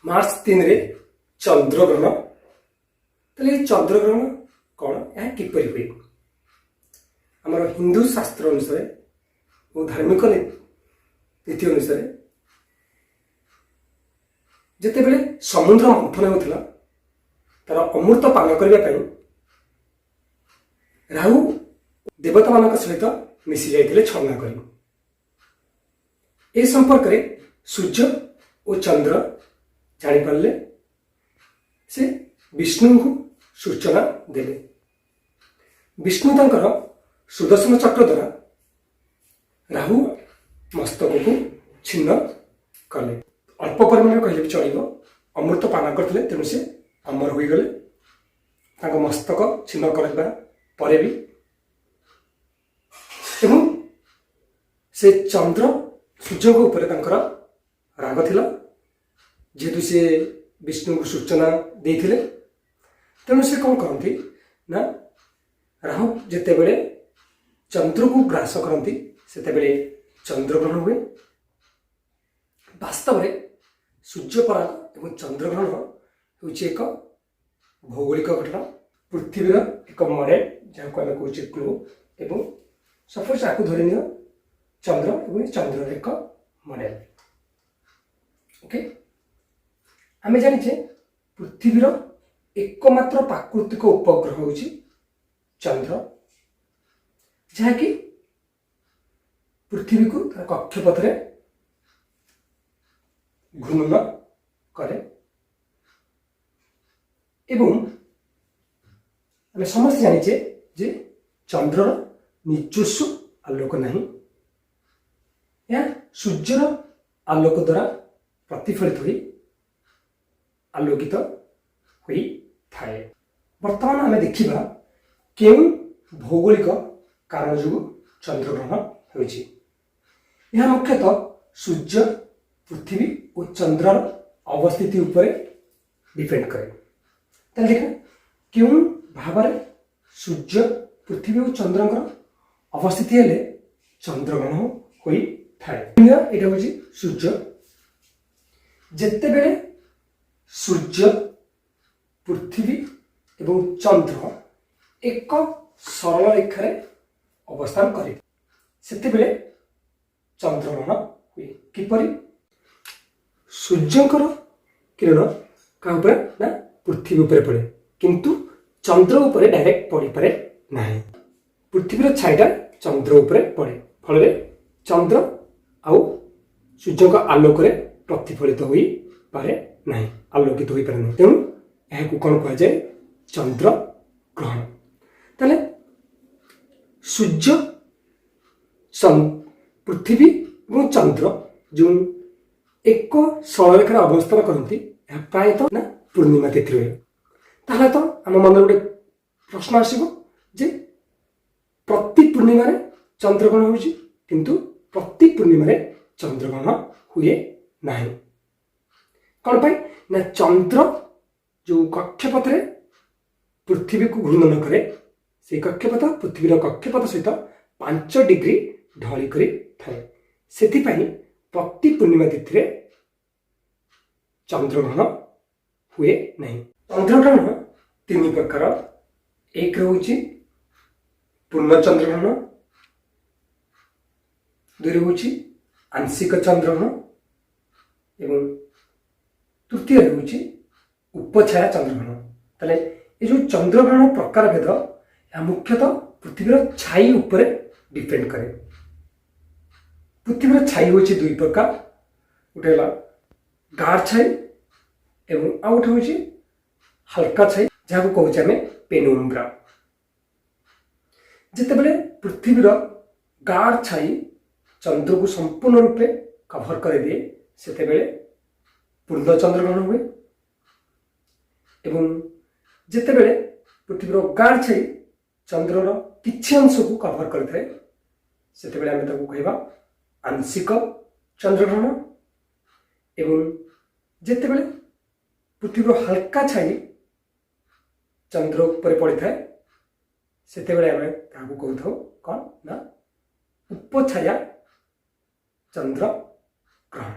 मार्च 3 रे चंद्रग्रहण। तो चंद्रग्रहण कौन यह किपर हुए आमर हिंदू शास्त्र अनुसार और धार्मिक नीति अनुसार जिते बड़े समुद्र मंथन होता तार अमृत पान करने राहु देवता मान सहित मिसी जाते छलना कर ए संपर्क में सूर्य और चंद्र जापारे से विष्णु को सूचना देले। विष्णु तंकर सुदर्शन चक्र द्वारा राहु मस्तक को छिन्न कले। अल्प परिमाण कहले भी चलो अमृत पान करते तेणु से अमर हो गले मस्तक छिन्न कर भी एवं से चंद्र सूर्य उपर राग थिला जेहेतु से विष्णु को सूचना देते तेणु से कौन करती ना राहु जिते बड़े चंद्र को ग्रास करती से चंद्रग्रहण हुए। वास्तव में सूर्यपराग और चंद्रग्रहण हूँ एक भौगोलिक घटना पृथ्वीर एक मॉडल जहाँ को आम कहे ग्लोब एवं सपोज आपको धरी नि चंद्र और चंद्र एक मॉडल। ओके आम जाने पृथ्वीर एकमात्र प्राकृतिक उपग्रह हूँ चंद्र जहाँकि पृथ्वी को कक्षपथ में घूर्णन करे एवं आम समस्त जाने जे चंद्र निजस्व आलोक नहीं या सूर्यर आलोक द्वारा प्रतिफलित हुई आलोकित हुई थाए। वर्तमान आम देखा क्यों भौगोलिक कारण जो चंद्रग्रहण हो मुख्यतः सूर्य पृथ्वी और चंद्र अवस्थिति उपर डिपेंड करे। देखा क्यों भाव सूर्य पृथ्वी और चंद्र अवस्थिति हेले चंद्रग्रहण होई थाए। यहाँ हूँ सूर्य जेते बेले सूर्य पृथ्वी एवं चंद्र एक सरल रेखार अवस्थान करे सेतेबेले चंद्रग्रहण हुए। किपरि सूर्यंकर किरण क्या ना पृथ्वी उपर पड़े किंतु चंद्र उपर डायरेक्ट पड़ पारे नहीं। पृथ्वीर छाईटा चंद्र उपर पड़े फल चंद्र आउ सूर्य का आलोक प्रतिफलित हो पारे नहीं आलोकित हो पारे नहीं तेणु यह कौन कह जाए चंद्र ग्रहण। ताले सूर्य पृथ्वी और चंद्र जो एक सरलरेखार अवस्थान करती प्रायतः ना पूर्णिमा तिथि हुए ताहले तो आम मन गोटे प्रश्न आसब जे प्रति पूर्णिमा चंद्रग्रहण हो किंतु प्रति पूर्णिमा चंद्रग्रहण हुए नहीं कौन पाई ना चंद्र जो कक्षपथ में पृथ्वी को घूर्णन करे से कक्षपथ पृथ्वीर कक्षपथ सहित 5 डिग्री ढली कर थाए से प्रति पूर्णिमा तिथि चंद्रग्रहण हुए नहीं। चंद्रग्रहण 3 प्रकार एक रोचे पूर्ण चंद्रग्रहण 2 रोचे आंशिक चंद्रग्रहण एवं तृतीय रोचे उपछाया चंद्रग्रहण। ताले ये जो चंद्रग्रहण प्रकार भेद यह मुख्यतः पृथ्वीर छाई उपर डिपेंड करे। पृथ्वीर छाई हूँ 2 प्रकार गोटे गाढ़ छाई एवं आउ गोटे हूँ हल्का छाई जहाँ को कहे आम पेनुम्ब्रा। जितेबले पृथ्वीर गाढ़ छाई चंद्र को संपूर्ण रूपे कभर कर दिए सेतेबेले पूर्ण चंद्रग्रहण हुए एवं जितेबले पृथ्वीर गाढ़ छाई चंद्रर किछि अंश को कभर करते सेतेबेले आम ताको कहबा आंशिक चंद्रग्रहण एवं जितेबले पृथ्वीर हल्का छाई चंद्र उपर पड़ी थाए सेतेबेले आम ताको कहथौ कौन ना उपछाया चंद्र ग्रहण।